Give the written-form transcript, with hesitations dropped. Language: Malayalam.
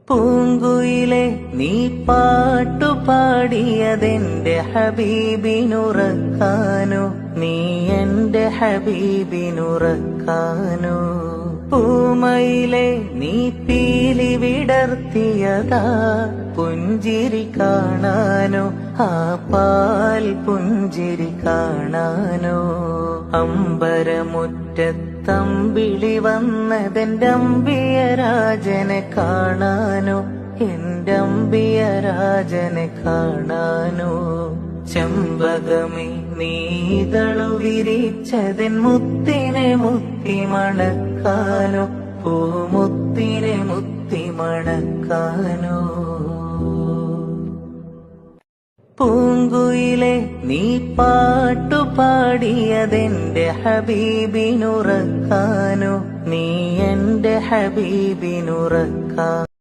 പൂങ്കുയിലെ നീ പാട്ടുപാടിയതെന്റെ ഹബീബിനുറക്കാനോ, നീ എന്റെ ഹബീബിനുറക്കാനോ. പൂമയിലെ നീ പീലി വിടർത്തിയതാ പുഞ്ചിരി കാണാനോ, ആ പാൽ പുഞ്ചിരി കാണാനോ. അമ്പരമുറ്റത്തമ്പിളി വന്നതെന്റെ അമ്പിയരാജനെ കാണാനോ, എന്റെ അമ്പിയരാജനെ കാണാനോ. ചെമ്പകമേ നീതളു വിരിച്ചതിൻ മുത്തിനെ മുത്തി മണക്കാനോ, പൂമുത്തിനെ മുത്തി മണക്കാനോ. പൂങ്കുയിലെ നീ പാട്ടുപാടിയതെന്റെ ഹബീബിനുറക്കാനോ, നീ എന്റെ ഹബീബിനുറക്കാനോ.